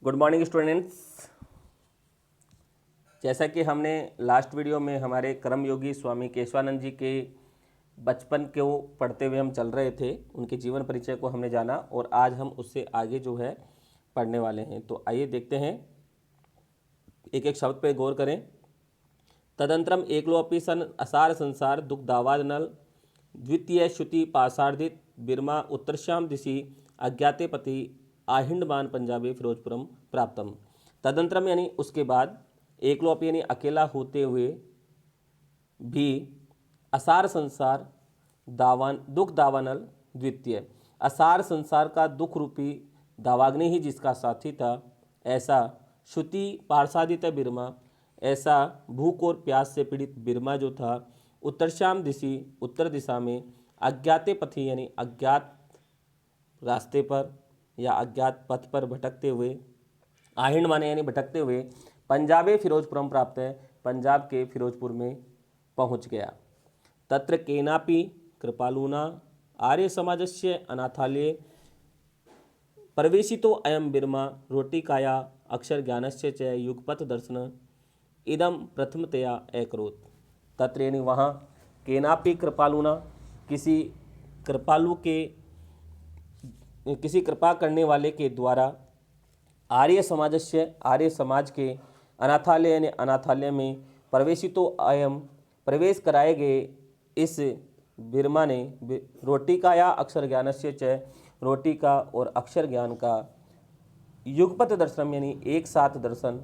Good morning students. जैसा कि हमने लास्ट वीडियो में हमारे कर्मयोगी स्वामी केशवानंद जी के बचपन को पढ़ते हुए हम चल रहे थे, उनके जीवन परिचय को हमने जाना और आज हम उससे आगे जो है पढ़ने वाले हैं। तो आइए देखते हैं, एक एक शब्द पे गौर करें। तदंतरम एकलोपी सन असार संसार दुख दावाद नल द्वितीय श्रुति पाषाढ़ित बिरमा उत्तरश्याम दिशि अज्ञाते पति आहिंडमान पंजाबी फिरोजपुरम प्राप्तम। तदंतरम यानी उसके बाद, एकलोपी यानी अकेला होते हुए भी, असार संसार दावान दुख दावानल द्वितीय, असार संसार का दुख रूपी दावाग्नि ही जिसका साथी था, ऐसा श्रुति पार्षादित बिरमा, ऐसा भूख और प्यास से पीड़ित बिरमा जो था, उत्तरश्याम दिशि उत्तर दिशा में, अज्ञाते पथी यानी अज्ञात रास्ते पर या अज्ञात पथ पर भटकते हुए, आहिंड माने यानी भटकते हुए, पंजाबे फिरोजपुरम प्राप्त है, पंजाब के फिरोजपुर में पहुंच गया। तत्र केनापि कृपालुना आर्य समाजस्य अनाथालये प्रवेशितो अयम बिरमा रोटिकाया अक्षर ज्ञानस्य च युगपथ दर्शन इदम प्रथमतया अकरोत्। तत्र यानी वहाँ, केनापि कृपालुना, किसी कृपालु के, किसी कृपा करने वाले के द्वारा, आर्य समाजस्य आर्य समाज के, अनाथालय यानी अनाथालय में, प्रवेशितो अयम प्रवेश कराए गए इस बिरमा ने, रोटिका या अक्षर ज्ञानस्य च रोटी का और अक्षर ज्ञान का, युगपथ दर्शन यानी एक साथ दर्शन,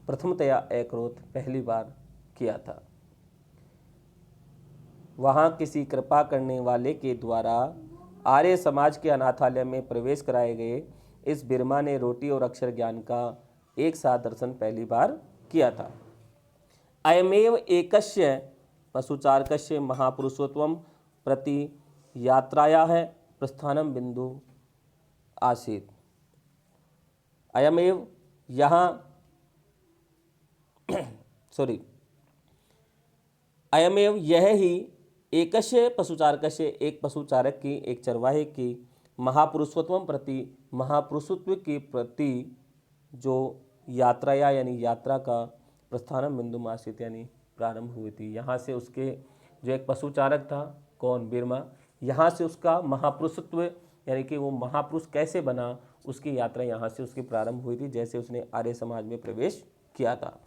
प्रथमतया अकरोत् पहली बार किया था। वहाँ किसी कृपा करने वाले के द्वारा आर्य समाज के अनाथालय में प्रवेश कराए गए इस बिरमा ने रोटी और अक्षर ज्ञान का एक साथ दर्शन पहली बार किया था। अयमेव एकस्य पशुचारकस्य महापुरुषोत्तम प्रति यात्राया है प्रस्थानम बिंदु आसीत। अयमेव यहाँ अयमेव यह ही, एकस्य पशुचारकस्य एक पशुचारक की, एक चरवाहे की, महापुरुषोत्तम प्रति महापुरुषत्व के प्रति जो यात्राया यानी यात्रा का, प्रस्थानम बिंदु मासित यानी प्रारंभ हुई थी। यहाँ से उसके जो एक पशुचारक था, कौन, बिरमा, यहाँ से उसका महापुरुषत्व यानी कि वो महापुरुष कैसे बना, उसकी यात्रा यहाँ से उसकी प्रारंभ हुई थी, जैसे उसने आर्य समाज में प्रवेश किया था।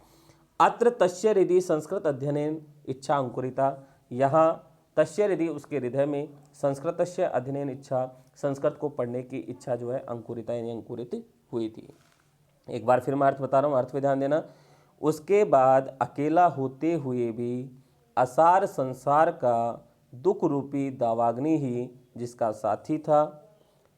अत्र तस्य हृदय संस्कृत अध्ययन इच्छा अंकुरिता, यहाँ तस्य हृदय उसके हृदय में, संस्कृतस्य अध्ययन इच्छा संस्कृत को पढ़ने की इच्छा जो है अंकुरिता यानी अंकुरित हुई थी। एक बार फिर मैं अर्थ बता रहा हूँ, अर्थ पे ध्यान देना। उसके बाद अकेला होते हुए भी असार संसार का दुख रूपी दावाग्नि ही जिसका साथी था,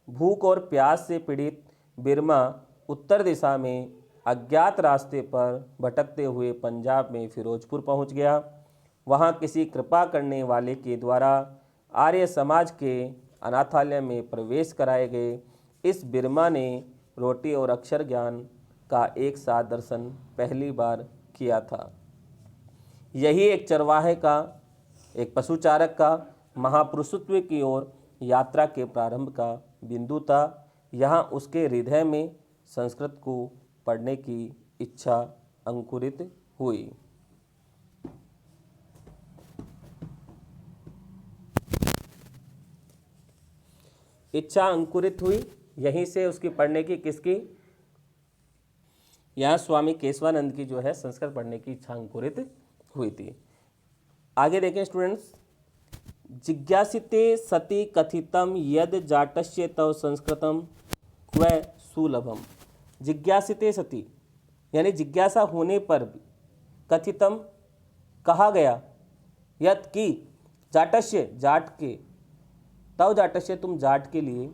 भूख और प्यास से पीड़ित बिरमा उत्तर दिशा में अज्ञात रास्ते पर भटकते हुए पंजाब में फिरोजपुर पहुंच गया। वहां किसी कृपा करने वाले के द्वारा आर्य समाज के अनाथालय में प्रवेश कराए गए इस बिरमा ने रोटी और अक्षर ज्ञान का एक साथ दर्शन पहली बार किया था। यही एक चरवाहे का, एक पशुचारक का महापुरुषत्व की ओर यात्रा के प्रारंभ का बिंदु था। यहाँ उसके हृदय में संस्कृत को पढ़ने की इच्छा अंकुरित हुई। इच्छा अंकुरित हुई, यहीं से उसकी पढ़ने की, किसकी, यहाँ स्वामी केशवानंद की जो है संस्कृत पढ़ने की इच्छा अंकुरित हुई थी। आगे देखें स्टूडेंट्स। जिज्ञासिते सति कथितम यद जाटस्य तव संस्कृतम क्व सुलभम। जिज्ञासिते सति यानी जिज्ञासा होने पर भी, कथितम कहा गया, यद की, जाटस्य जाट के, तव जाटस्य तुम जाट के लिए,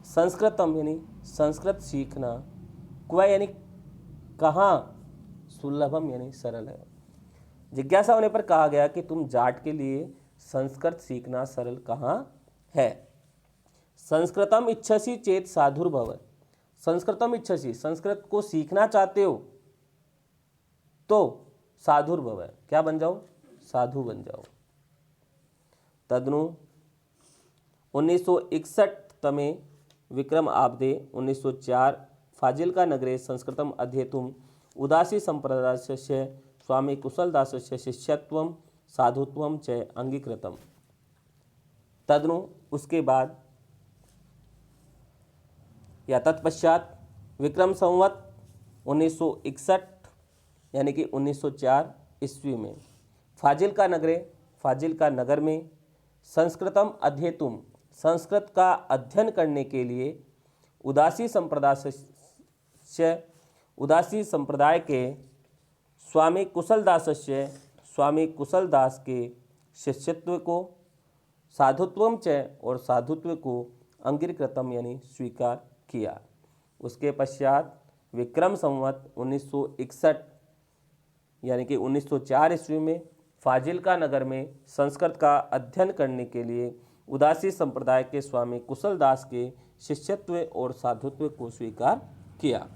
संस्कृतम यानी संस्कृत सीखना, क्व यानी कहाँ, सुलभम यानी सरल है। जिज्ञासा होने पर कहा गया कि तुम जाट के लिए संस्कृत सीखना सरल कहाँ है। संस्कृतम इच्छसि चेत साधुर्भव, संस्कृतम इच्छसि, संस्कृत को सीखना चाहते हो तो साधुर्भव, क्या बन जाओ, साधु बन जाओ। तदनु 1961 तमे विक्रम आब्दे 1904 फाजिल्का नगरे संस्कृतम अध्येतुम उदासी संप्रदायस्य स्वामी कुशलदासस्य शिष्यत्वम साधुत्वम च अंगीकृतम। तदनु उसके बाद या तत्पश्चात विक्रम संवत 1961 यानी कि 1904 ईस्वी में फाजिल्का नगर में संस्कृतम अध्येतुम संस्कृत का अध्ययन करने के लिए उदासी संप्रदाय के स्वामी कुशलदास के शिष्यत्व को साधुत्वम च और साधुत्व को अंगीकृतम यानी स्वीकार किया। उसके पश्चात विक्रम संवत 1961 यानी कि 1904 ईस्वी में फाजिल्का नगर में संस्कृत का अध्ययन करने के लिए उदासी संप्रदाय के स्वामी कुशलदास के शिष्यत्व और साधुत्व को स्वीकार किया।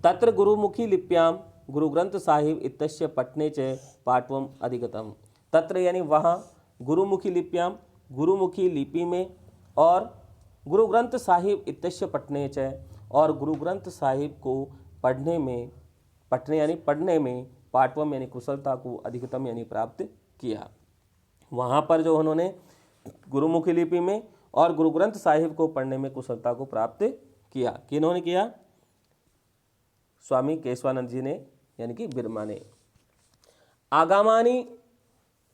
तत्र गुरुमुखी लिप्यां गुरु ग्रंथ साहिब इत्यस्य पठने च पाठवम अधिगतम। तत्र यानी वहाँ गुरुमुखी लिप्यां गुरुमुखी लिपि में और गुरु ग्रंथ साहिब इत्यस्य पठने च और गुरु ग्रंथ साहिब को पढ़ने में पाठवम यानी कुशलता को अधिकतम यानी प्राप्त किया। वहाँ पर जो उन्होंने गुरुमुखी लिपि में और गुरु ग्रंथ साहिब को पढ़ने में कुशलता को प्राप्त किया। किन्होंने किया? स्वामी केशवानंद जी ने यानी कि बिरमा ने। आगामानि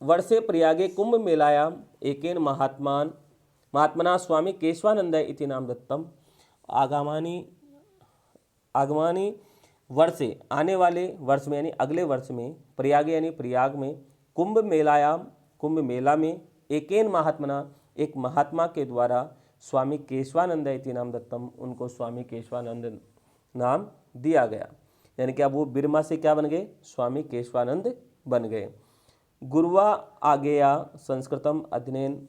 वर्षे प्रयागे कुंभ मेलायाम एकेन महात्मना स्वामी केशवानंद इति नाम दत्तम। आगामानि वर्षे आने वाले वर्ष में यानी अगले वर्ष में प्रयाग यानी प्रयाग में कुंभ मेला में एकेन महात्मना एक महात्मा के द्वारा स्वामी केशवानंद इति नाम दत्तम उनको स्वामी केशवानंद नाम दिया गया। यानी कि अब वो बिरमा से क्या बन गए? स्वामी केशवानंद बन गए। गुरुवा आगेया संस्कृतम अध्ययन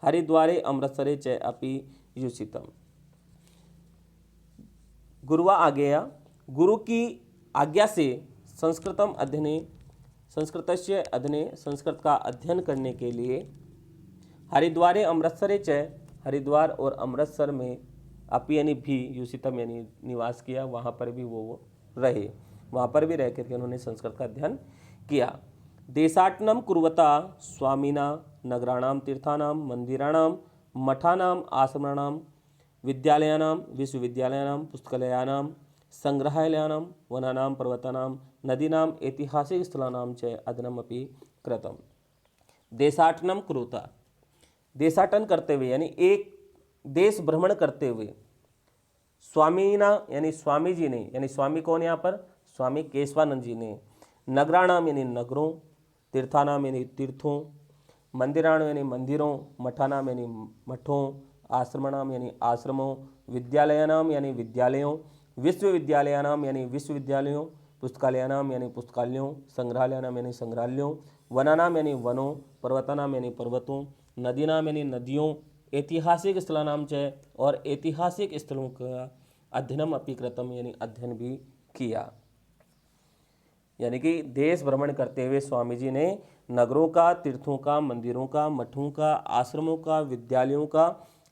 हरिद्वारे अमृतसरे च अपि युषितम। गुरुवा आगेया गुरु की आज्ञा से संस्कृत का अध्ययन करने के लिए हरिद्वारे अमृतसरे च हरिद्वार और अमृतसर में अपि यानी भी युषितम यानी निवास किया। वहाँ पर भी वो रहे, वहाँ पर भी रह करके उन्होंने संस्कृत का अध्ययन किया। देशाटनम कुर्वता स्वामिना नगराणाम तीर्थानाम मंदिराणाम मठानाम आश्रमाणाम विद्यालयानाम विश्वविद्यालयानाम पुस्तकालयानाम संग्रहालयानाम वनानाम पर्वतानाम नदीनाम ऐतिहासिक स्थलानाम च अध्ययनम अपि कृतम। देशाटनम कुरुता देशाटन करते हुए यानी एक देश भ्रमण करते हुए स्वामीना यानी स्वामी जी ने यानी स्वामी कौन यहाँ पर? स्वामी केशवानंद जी ने। नगराणाम यानी नगरों, तीर्थानाम यानी तीर्थों, मंदिराणाम यानी मंदिरों, मठानाम यानी मठों, आश्रमाणाम यानी आश्रमों, विद्यालयानाम यानी विद्यालयों, विश्वविद्यालयानाम यानी विश्वविद्यालयों, पुस्तकालयानाम यानी पुस्तकालयों, संग्रहालयानाम यानी संग्रहालयों, वनानाम यानी वनों, पर्वतानाम यानी पर्वतों, नदीनाम यानी नदियों, ऐतिहासिक स्थलानाम च और ऐतिहासिक स्थलों का अध्ययनम अपि कृतम यानी अध्ययन भी किया। यानी कि देश भ्रमण करते हुए स्वामी जी ने नगरों का, तीर्थों का, मंदिरों का, मठों का, आश्रमों का, विद्यालयों का,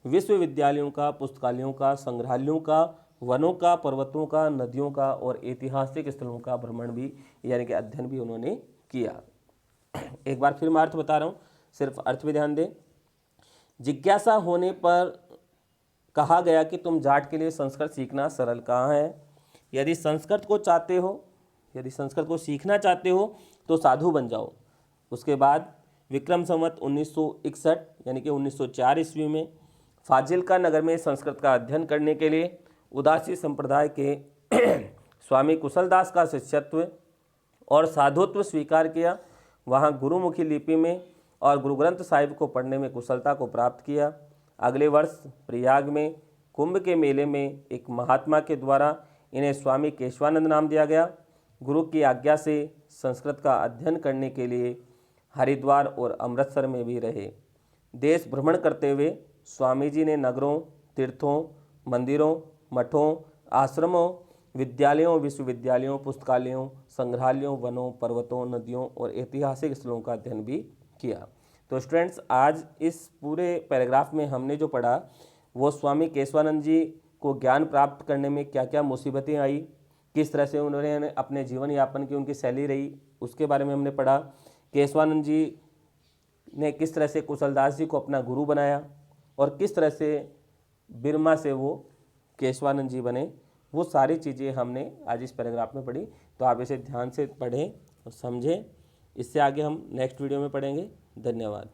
विश्वविद्यालयों का, पुस्तकालयों का, संग्रहालयों का, वनों का, पर्वतों का, नदियों का और ऐतिहासिक स्थलों का भ्रमण भी यानी कि अध्ययन भी उन्होंने किया। एक बार फिर मैं अर्थ बता रहा हूँ, सिर्फ अर्थ भी ध्यान दें। जिज्ञासा होने पर कहा गया कि तुम जाट के लिए संस्कृत सीखना सरल कहाँ है। यदि संस्कृत को सीखना चाहते हो तो साधु बन जाओ। उसके बाद विक्रम संवत 1961 यानी कि 1904 ईस्वी में फाजिल्का नगर में संस्कृत का अध्ययन करने के लिए उदासी संप्रदाय के स्वामी कुशलदास का शिष्यत्व और साधुत्व स्वीकार किया। वहाँ गुरुमुखी लिपि में और गुरु ग्रंथ साहिब को पढ़ने में कुशलता को प्राप्त किया। अगले वर्ष प्रयाग में कुंभ के मेले में एक महात्मा के द्वारा इन्हें स्वामी केशवानंद नाम दिया गया। गुरु की आज्ञा से संस्कृत का अध्ययन करने के लिए हरिद्वार और अमृतसर में भी रहे। देश भ्रमण करते हुए स्वामी जी ने नगरों, तीर्थों, मंदिरों, मठों, आश्रमों, विद्यालयों, विश्वविद्यालयों, पुस्तकालयों, संग्रहालयों, वनों, पर्वतों, नदियों और ऐतिहासिक स्थलों का अध्ययन भी किया। तो स्टूडेंट्स, आज इस पूरे पैराग्राफ में हमने जो पढ़ा वो स्वामी केशवानंद जी को ज्ञान प्राप्त करने में क्या क्या मुसीबतें आई, किस तरह से उन्होंने अपने जीवन यापन की उनकी शैली रही, उसके बारे में हमने पढ़ा। केशवानंद जी ने किस तरह से कुशलदास जी को अपना गुरु बनाया और किस तरह से बिरमा से वो केशवानंद जी बने, वो सारी चीज़ें हमने आज इस पैराग्राफ में पढ़ी। तो आप इसे ध्यान से पढ़ें और समझें। इससे आगे हम नेक्स्ट वीडियो में पढ़ेंगे। धन्यवाद।